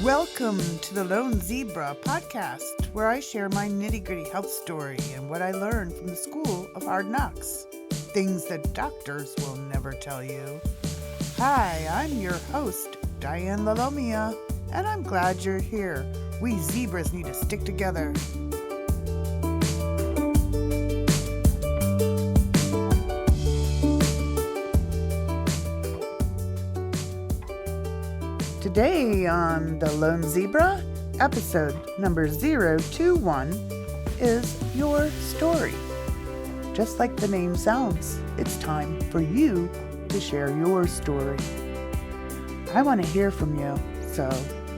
Welcome to the Lone Zebra podcast, where I share my nitty-gritty health story and what I learned from the School of Hard Knocks. Things that doctors will never tell you. Hi, I'm your host, Diane Lalomia, and I'm glad you're here. We zebras need to stick together. Today on The Lone Zebra, episode number 021 is Your Story. Just like the name sounds, it's time for you to share your story. I want to hear from you, so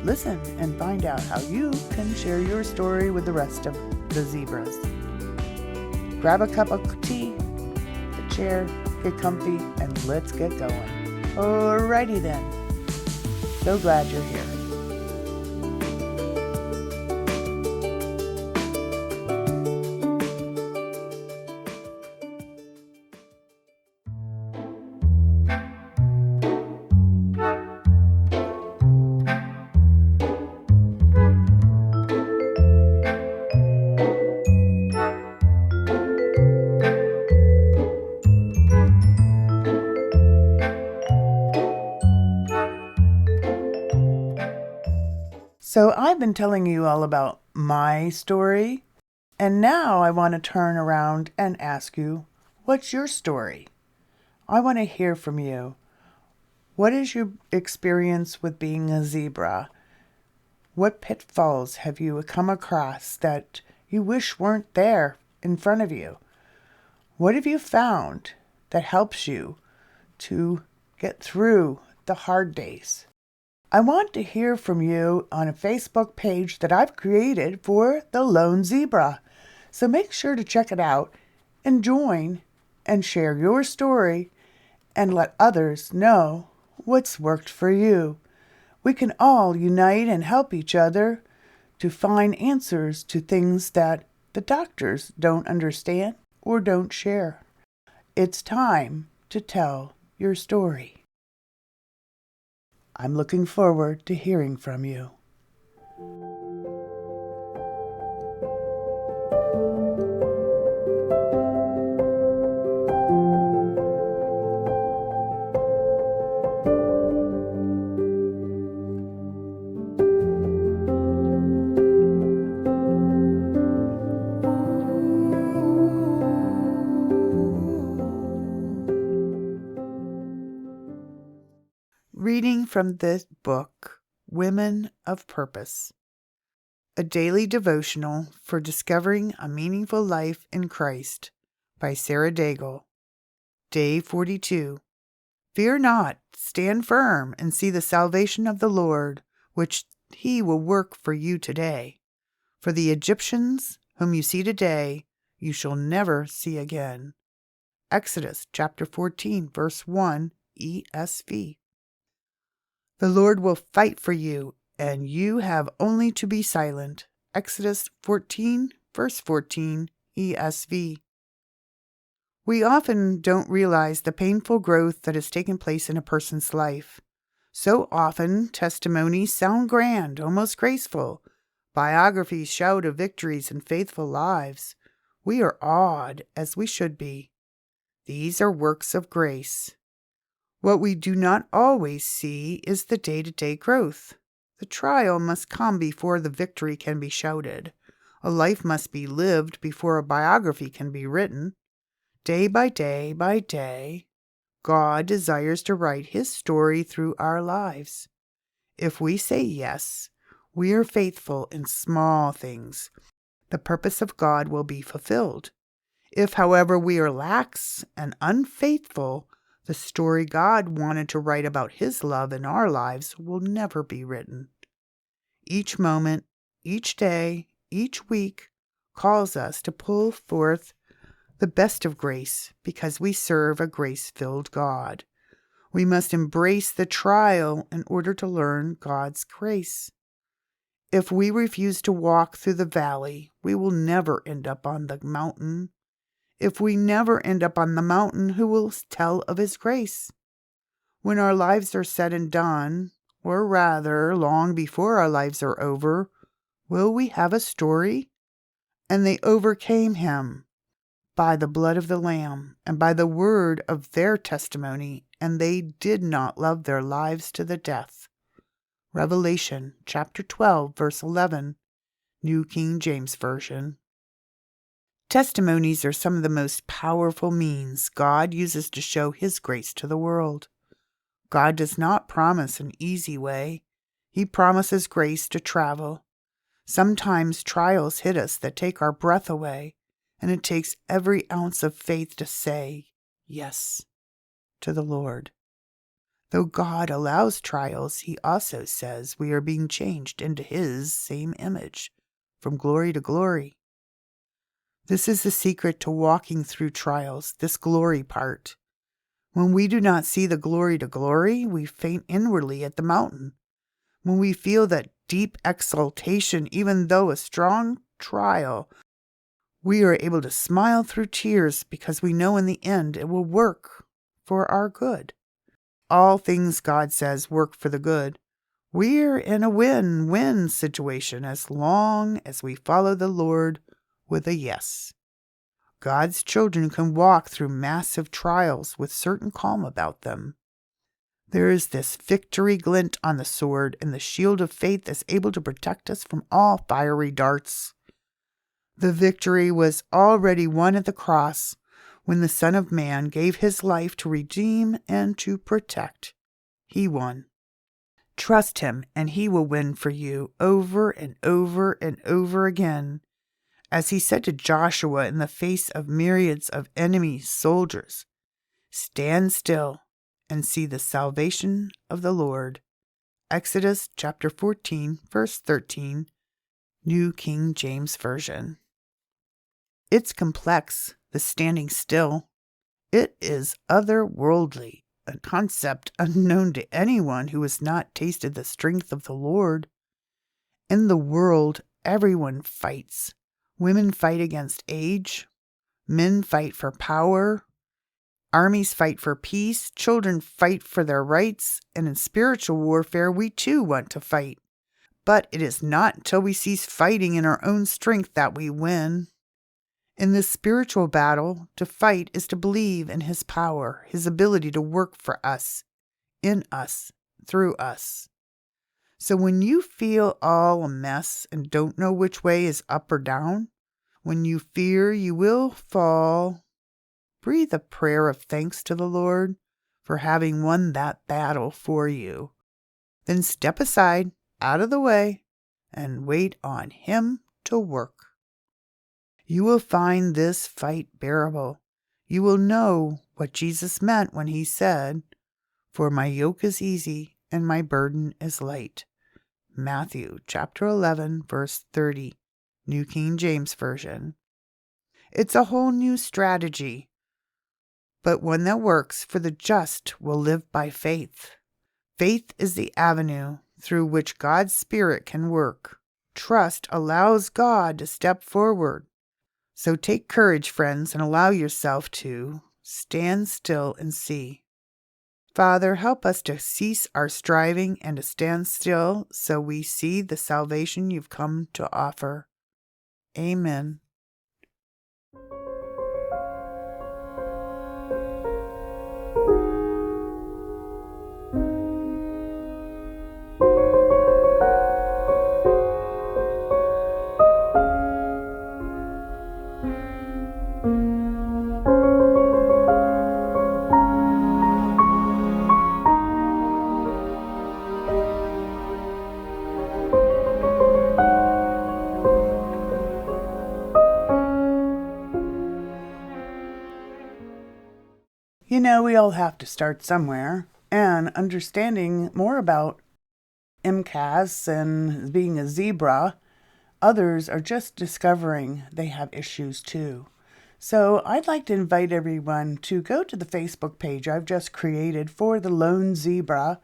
listen and find out how you can share your story with the rest of the zebras. Grab a cup of tea, a chair, get comfy, and let's get going. Alrighty then. So glad you're here. So I've been telling you all about my story, and now I want to turn around and ask you, what's your story? I want to hear from you. What is your experience with being a zebra? What pitfalls have you come across that you wish weren't there in front of you? What have you found that helps you to get through the hard days? I want to hear from you on a Facebook page that I've created for the Lone Zebra. So make sure to check it out and join and share your story and let others know what's worked for you. We can all unite and help each other to find answers to things that the doctors don't understand or don't share. It's time to tell your story. I'm looking forward to hearing from you. Reading from this book, Women of Purpose, a daily devotional for discovering a meaningful life in Christ by Sarah Daigle. Day 42. Fear not, stand firm and see the salvation of the Lord, which he will work for you today. For the Egyptians whom you see today, you shall never see again. Exodus chapter 14, verse 1, ESV. The Lord will fight for you, and you have only to be silent. Exodus 14, verse 14, ESV. We often don't realize the painful growth that has taken place in a person's life. So often, testimonies sound grand, almost graceful. Biographies shout of victories and faithful lives. We are awed, as we should be. These are works of grace. What we do not always see is the day-to-day growth. The trial must come before the victory can be shouted. A life must be lived before a biography can be written. Day by day, God desires to write His story through our lives. If we say yes, we are faithful in small things. The purpose of God will be fulfilled. If, however, we are lax and unfaithful, the story God wanted to write about His love in our lives will never be written. Each moment, each day, each week calls us to pull forth the best of grace because we serve a grace-filled God. We must embrace the trial in order to learn God's grace. If we refuse to walk through the valley, we will never end up on the mountain. If we never end up on the mountain, who will tell of His grace? When our lives are said and done, or rather, long before our lives are over, will we have a story? And they overcame him by the blood of the Lamb and by the word of their testimony, and they did not love their lives to the death. Revelation chapter 12, verse 11, New King James Version. Testimonies are some of the most powerful means God uses to show His grace to the world. God does not promise an easy way. He promises grace to travel. Sometimes trials hit us that take our breath away, and it takes every ounce of faith to say yes to the Lord. Though God allows trials, He also says we are being changed into His same image, from glory to glory. This is the secret to walking through trials, this glory part. When we do not see the glory to glory, we faint inwardly at the mountain. When we feel that deep exaltation, even though a strong trial, we are able to smile through tears because we know in the end it will work for our good. All things, God says, work for the good. We're in a win-win situation as long as we follow the Lord with a yes. God's children can walk through massive trials with certain calm about them. There is this victory glint on the sword, and the shield of faith is able to protect us from all fiery darts. The victory was already won at the cross when the Son of Man gave His life to redeem and to protect. He won. Trust Him, and He will win for you over and over and over again. As He said to Joshua in the face of myriads of enemy soldiers, "Stand still and see the salvation of the Lord." Exodus chapter 14, verse 13, New King James Version. It's complex, the standing still. It is otherworldly, a concept unknown to anyone who has not tasted the strength of the Lord. In the world, everyone fights. Women fight against age. Men fight for power. Armies fight for peace. Children fight for their rights. And in spiritual warfare, we too want to fight. But it is not until we cease fighting in our own strength that we win. In this spiritual battle, to fight is to believe in His power, His ability to work for us, in us, through us. So when you feel all a mess and don't know which way is up or down, when you fear you will fall, breathe a prayer of thanks to the Lord for having won that battle for you. Then step aside, out of the way, and wait on Him to work. You will find this fight bearable. You will know what Jesus meant when He said, "For my yoke is easy and my burden is light." Matthew chapter 11, verse 30, New King James Version. It's a whole new strategy, but one that works, for the just will live by faith. Faith is the avenue through which God's Spirit can work. Trust allows God to step forward. So take courage, friends, and allow yourself to stand still and see. Father, help us to cease our striving and to stand still so we see the salvation You've come to offer. Amen. You know, we all have to start somewhere, and understanding more about MCAS and being a zebra, others are just discovering they have issues too. So I'd like to invite everyone to go to the Facebook page I've just created for the Lone Zebra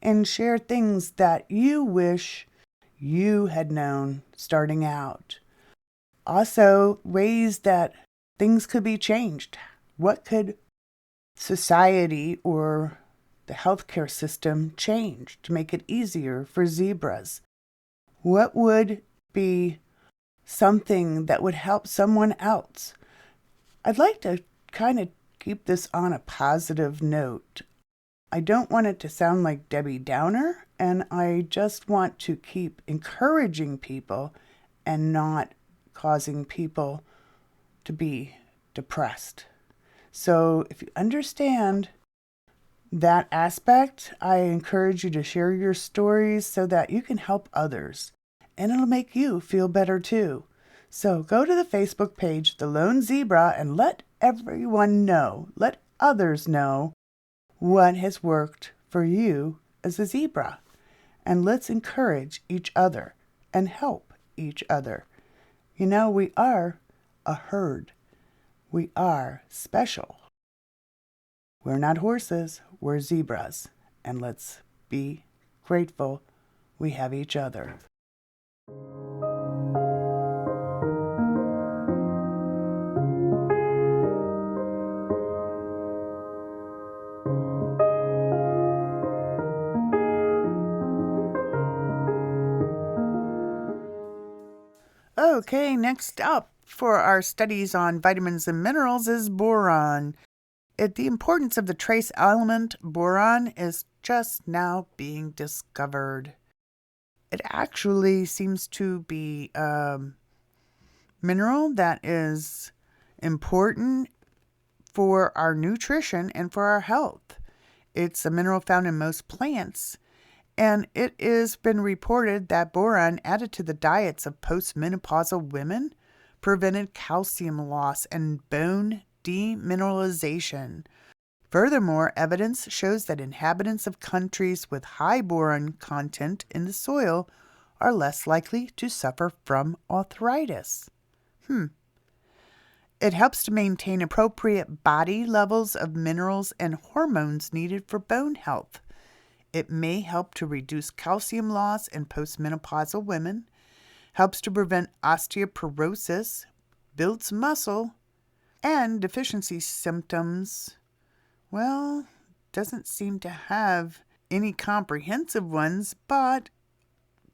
and share things that you wish you had known starting out. Also, ways that things could be changed. What could society or the healthcare system change to make it easier for zebras? What would be something that would help someone else? I'd like to kind of keep this on a positive note. I don't want it to sound like Debbie Downer, and I just want to keep encouraging people and not causing people to be depressed. So if you understand that aspect, I encourage you to share your stories so that you can help others, and it'll make you feel better too. So go to the Facebook page, The Lone Zebra, and let everyone know, let others know what has worked for you as a zebra. And let's encourage each other and help each other. You know, we are a herd. We are special. We're not horses, we're zebras. And let's be grateful we have each other. Okay, next up for our studies on vitamins and minerals is boron. The importance of the trace element boron is just now being discovered. It actually seems to be a mineral that is important for our nutrition and for our health. It's a mineral found in most plants, and it has been reported that boron added to the diets of postmenopausal women prevented calcium loss and bone demineralization. Furthermore, evidence shows that inhabitants of countries with high boron content in the soil are less likely to suffer from arthritis. It helps to maintain appropriate body levels of minerals and hormones needed for bone health. It may help to reduce calcium loss in postmenopausal women, helps to prevent osteoporosis, builds muscle, and deficiency symptoms. Well, doesn't seem to have any comprehensive ones, but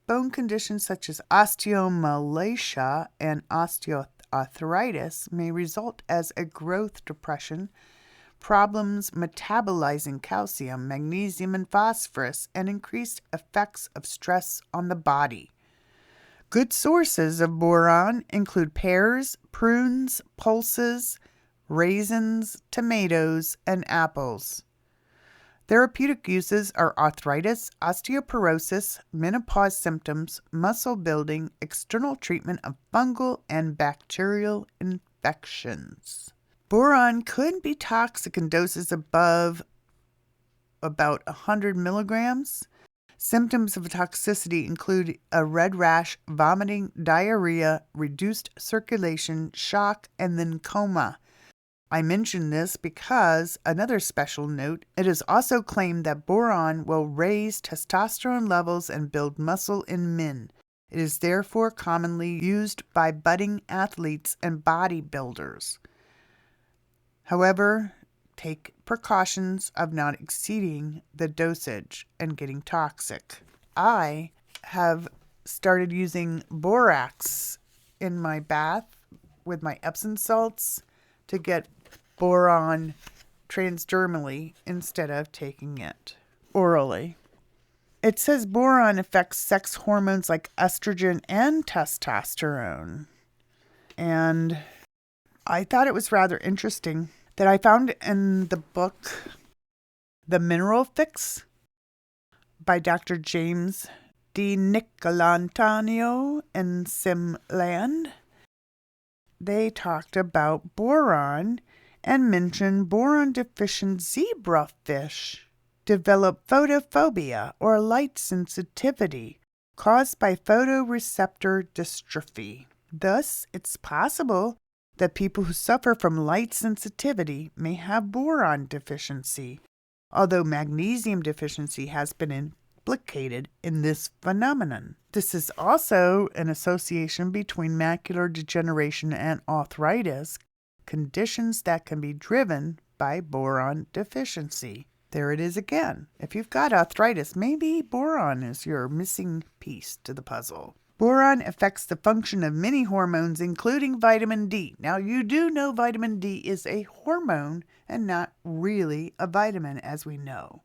bone conditions such as osteomalacia and osteoarthritis may result as a growth depression, problems metabolizing calcium, magnesium, and phosphorus, and increased effects of stress on the body. Good sources of boron include pears, prunes, pulses, raisins, tomatoes, and apples. Therapeutic uses are arthritis, osteoporosis, menopause symptoms, muscle building, external treatment of fungal and bacterial infections. Boron could be toxic in doses above about 100 milligrams. Symptoms of toxicity include a red rash, vomiting, diarrhea, reduced circulation, shock, and then coma. I mention this because, another special note, it is also claimed that boron will raise testosterone levels and build muscle in men. It is therefore commonly used by budding athletes and bodybuilders. However, take precautions of not exceeding the dosage and getting toxic. I have started using borax in my bath with my Epsom salts to get boron transdermally instead of taking it orally. It says boron affects sex hormones like estrogen and testosterone. And I thought it was rather interesting that I found in the book The Mineral Fix by Dr. James D. Nicolantonio and Sim Land. They talked about boron and mentioned boron-deficient zebrafish develop photophobia or light sensitivity caused by photoreceptor dystrophy. Thus, it's possible that people who suffer from light sensitivity may have boron deficiency, although magnesium deficiency has been implicated in this phenomenon. This is also an association between macular degeneration and arthritis, conditions that can be driven by boron deficiency. There it is again. If you've got arthritis, maybe boron is your missing piece to the puzzle. Boron affects the function of many hormones, including vitamin D. Now, you do know vitamin D is a hormone and not really a vitamin, as we know.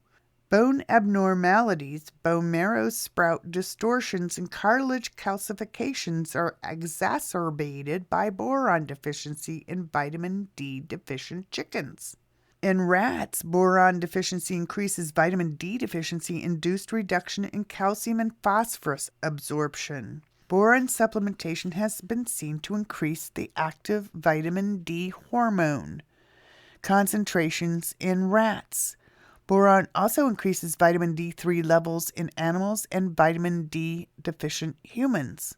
Bone abnormalities, bone marrow sprout distortions, and cartilage calcifications are exacerbated by boron deficiency in vitamin D deficient chickens. In rats, boron deficiency increases vitamin D deficiency-induced reduction in calcium and phosphorus absorption. Boron supplementation has been seen to increase the active vitamin D hormone concentrations in rats. Boron also increases vitamin D3 levels in animals and vitamin D deficient humans.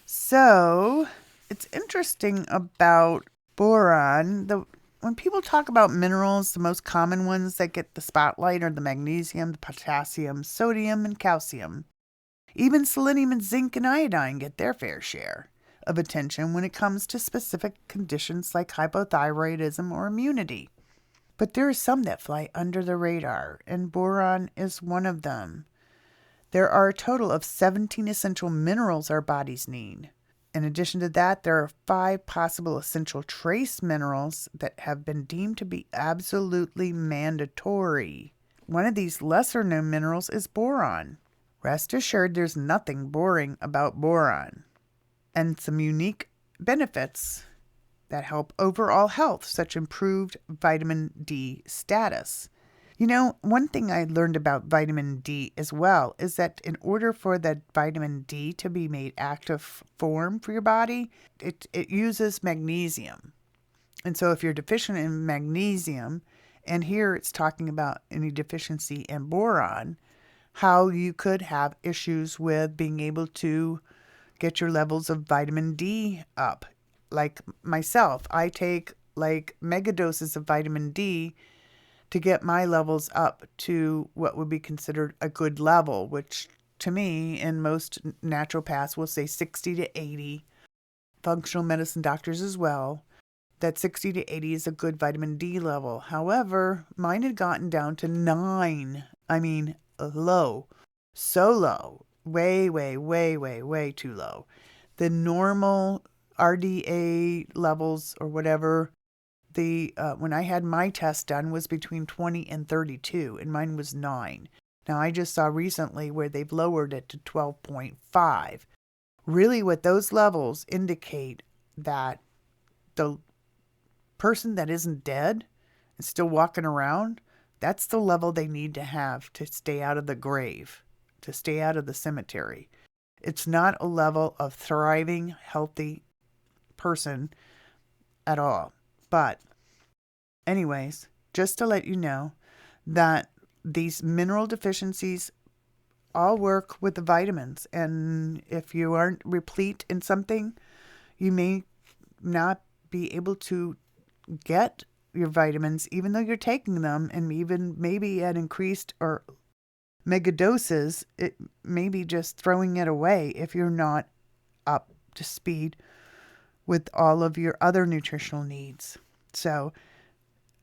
So, it's interesting about boron. When people talk about minerals, the most common ones that get the spotlight are the magnesium, the potassium, sodium, and calcium. Even selenium and zinc and iodine get their fair share of attention when it comes to specific conditions like hypothyroidism or immunity. But there are some that fly under the radar, and boron is one of them. There are a total of 17 essential minerals our bodies need. In addition to that, there are 5 possible essential trace minerals that have been deemed to be absolutely mandatory. One of these lesser-known minerals is boron. Rest assured, there's nothing boring about boron, and some unique benefits that help overall health, such improved vitamin D status. You know, one thing I learned about vitamin D as well is that in order for that vitamin D to be made active form for your body, it uses magnesium. And so if you're deficient in magnesium, and here it's talking about any deficiency in boron, how you could have issues with being able to get your levels of vitamin D up. Like myself, I take like mega doses of vitamin D to get my levels up to what would be considered a good level, which to me, and most naturopaths will say 60 to 80, functional medicine doctors as well, that 60 to 80 is a good vitamin D level. However, mine had gotten down to 9. I mean, low. So low. Way, way, way, way, way too low. The normal RDA levels or whatever, when I had my test done was between 20 and 32, and mine was 9. Now, I just saw recently where they've lowered it to 12.5. Really, what those levels indicate that the person that isn't dead and still walking around, that's the level they need to have to stay out of the grave, to stay out of the cemetery. It's not a level of thriving, healthy person at all. But anyways, just to let you know that these mineral deficiencies all work with the vitamins. And if you aren't replete in something, you may not be able to get your vitamins, even though you're taking them, and even maybe at increased or mega doses, it may be just throwing it away if you're not up to speed with all of your other nutritional needs. So,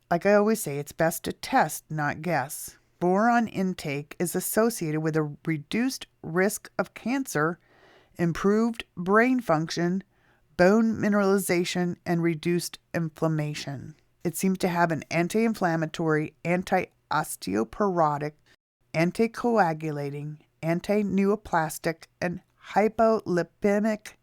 like I always say, it's best to test, not guess. Boron intake is associated with a reduced risk of cancer, improved brain function, bone mineralization, and reduced inflammation. It seems to have an anti-inflammatory, anti-osteoporotic, anticoagulating, anti-neoplastic, and hypolipemic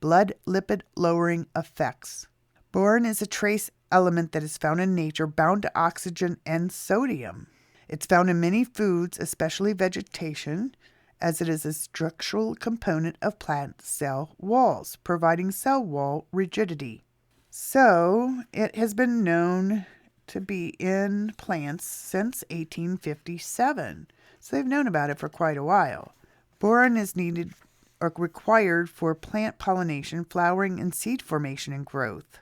blood lipid lowering effects. Boron is a trace element that is found in nature, bound to oxygen and sodium. It's found in many foods, especially vegetation, as it is a structural component of plant cell walls, providing cell wall rigidity. So, it has been known to be in plants since 1857. So they've known about it for quite a while. Boron is needed or required for plant pollination, flowering, and seed formation and growth.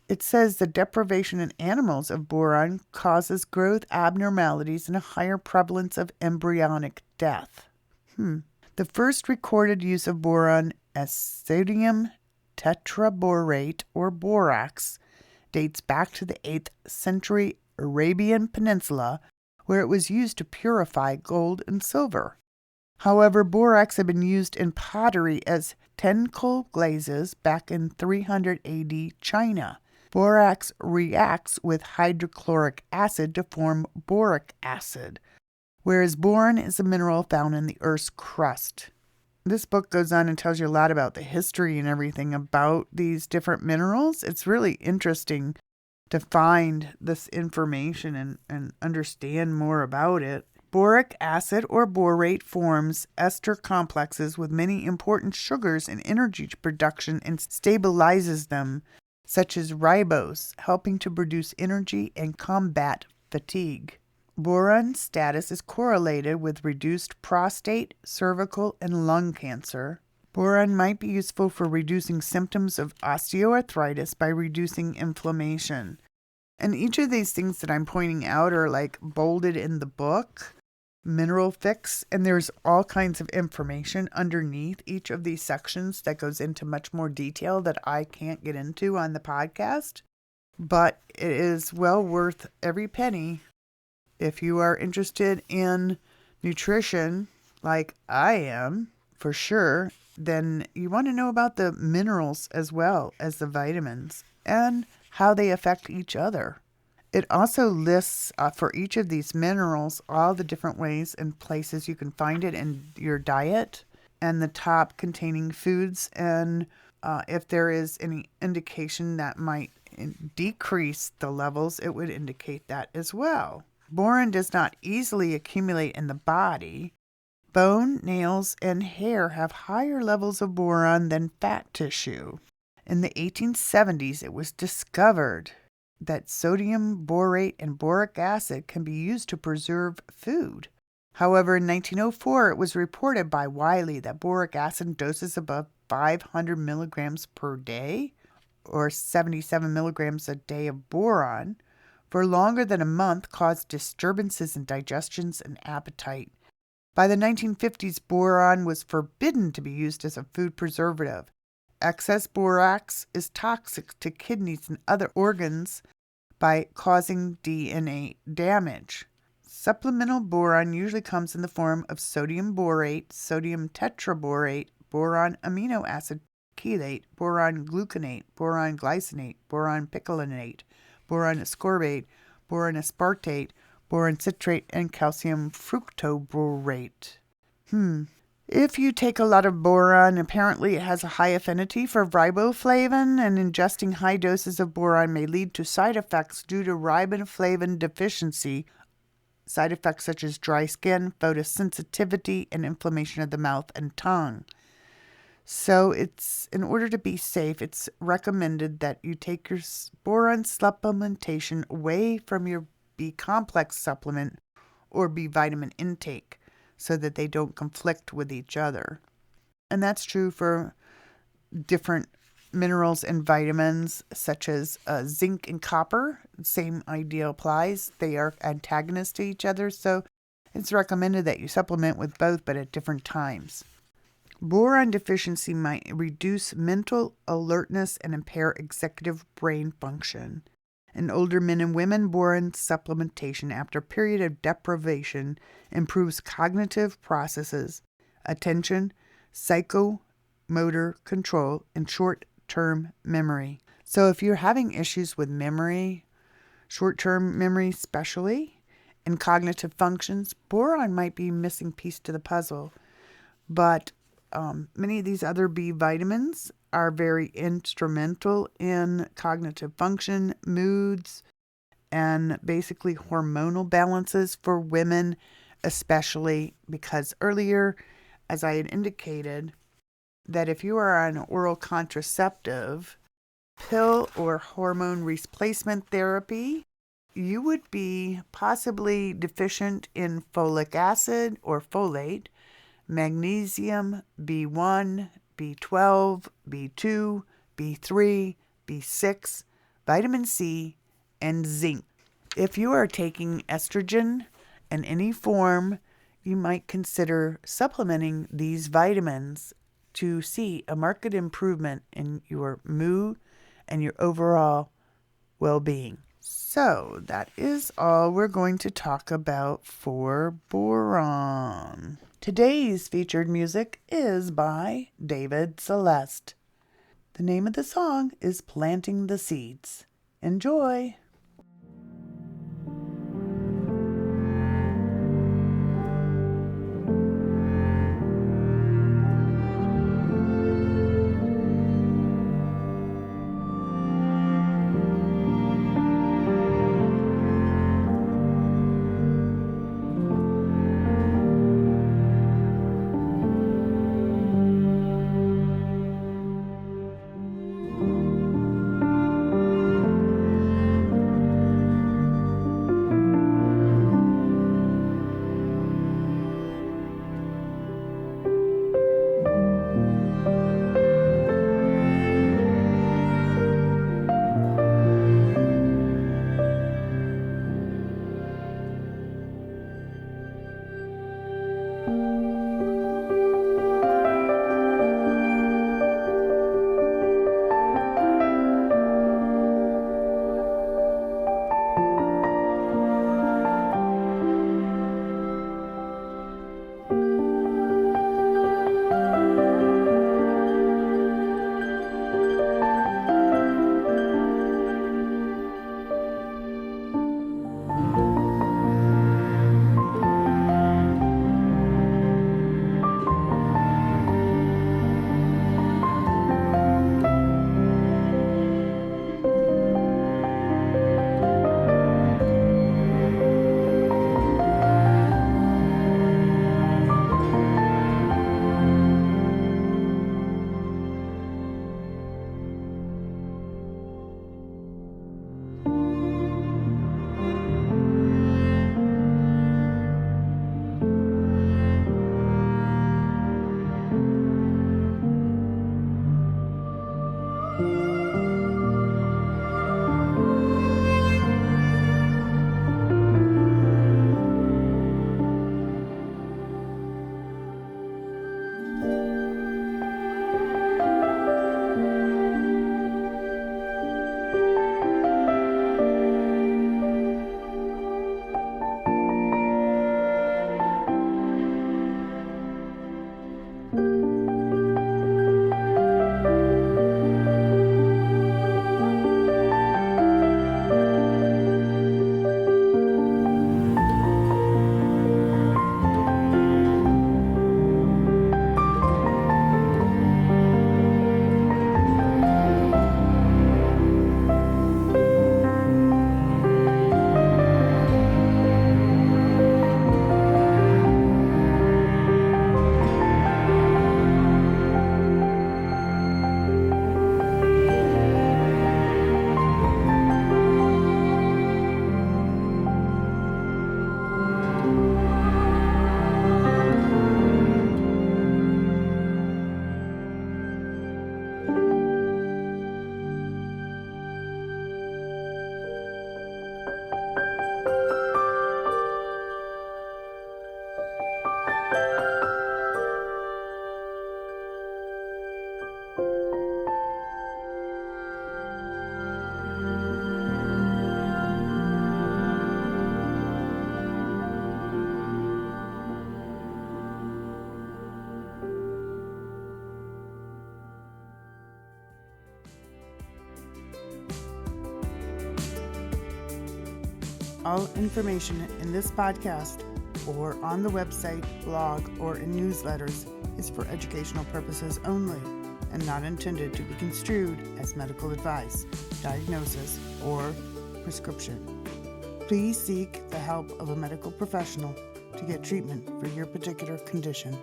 It says the deprivation in animals of boron causes growth abnormalities and a higher prevalence of embryonic death. The first recorded use of boron as sodium tetraborate or borax dates back to the 8th century Arabian Peninsula, where it was used to purify gold and silver. However, borax had been used in pottery as tencel glazes back in 300 AD China. Borax reacts with hydrochloric acid to form boric acid, whereas boron is a mineral found in the Earth's crust. This book goes on and tells you a lot about the history and everything about these different minerals. It's really interesting to find this information and understand more about it. Boric acid or borate forms ester complexes with many important sugars in energy production and stabilizes them, such as ribose, helping to produce energy and combat fatigue. Boron status is correlated with reduced prostate, cervical, and lung cancer. Boron might be useful for reducing symptoms of osteoarthritis by reducing inflammation. And each of these things that I'm pointing out are like bolded in the book, Mineral Fix, and there's all kinds of information underneath each of these sections that goes into much more detail that I can't get into on the podcast. But it is well worth every penny. If you are interested in nutrition, like I am, for sure, then you want to know about the minerals as well as the vitamins and how they affect each other. It also lists for each of these minerals all the different ways and places you can find it in your diet and the top containing foods, and if there is any indication that might decrease the levels, it would indicate that as well. Boron does not easily accumulate in the body. Bone, nails, and hair have higher levels of boron than fat tissue. In the 1870s, it was discovered that sodium borate and boric acid can be used to preserve food. However, in 1904, it was reported by Wiley that boric acid doses above 500 milligrams per day, or 77 milligrams a day of boron, for longer than a month caused disturbances in digestions and appetite. By the 1950s, boron was forbidden to be used as a food preservative. Excess borax is toxic to kidneys and other organs by causing DNA damage. Supplemental boron usually comes in the form of sodium borate, sodium tetraborate, boron amino acid chelate, boron gluconate, boron glycinate, boron picolinate, boron ascorbate, boron aspartate, boron citrate, and calcium fructoborate. If you take a lot of boron, apparently it has a high affinity for riboflavin, and ingesting high doses of boron may lead to side effects due to riboflavin deficiency, side effects such as dry skin, photosensitivity, and inflammation of the mouth and tongue. So in order to be safe, it's recommended that you take your boron supplementation away from your B-complex supplement or B vitamin intake so that they don't conflict with each other. And that's true for different minerals and vitamins such as zinc and copper. Same idea applies. They are antagonists to each other, so it's recommended that you supplement with both, but at different times. Boron deficiency might reduce mental alertness and impair executive brain function. In older men and women, boron supplementation after a period of deprivation improves cognitive processes, attention, psychomotor control, and short-term memory. So if you're having issues with memory, short-term memory especially, and cognitive functions, boron might be a missing piece to the puzzle. But many of these other B vitamins are very instrumental in cognitive function, moods, and basically hormonal balances for women, especially because earlier, as I had indicated, that if you are on oral contraceptive, pill, or hormone replacement therapy, you would be possibly deficient in folic acid or folate, magnesium, B1, B12, B2, B3, B6, vitamin C, and zinc. If you are taking estrogen in any form, you might consider supplementing these vitamins to see a marked improvement in your mood and your overall well-being. So that is all we're going to talk about for boron. Today's featured music is by David Celeste. The name of the song is Planting the Seeds. Enjoy! All information in this podcast or on the website, blog, or in newsletters is for educational purposes only and not intended to be construed as medical advice, diagnosis, or prescription. Please seek the help of a medical professional to get treatment for your particular condition.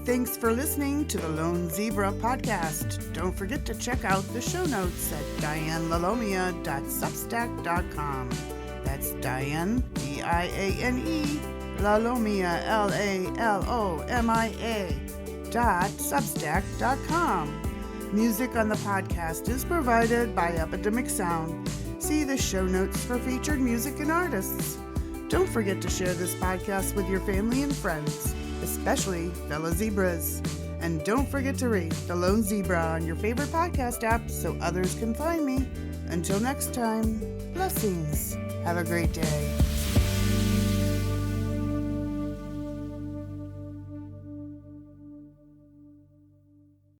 Thanks for listening to the Lone Zebra podcast. Don't forget to check out the show notes at dianelalomia.substack.com. That's Diane, D-I-A-N-E, Lalomia, Lalomia.substack.com. Music on the podcast is provided by Epidemic Sound. See the show notes for featured music and artists. Don't forget to share this podcast with your family and friends, especially fellow zebras. And don't forget to rate The Lone Zebra on your favorite podcast app so others can find me. Until next time, blessings. Have a great day.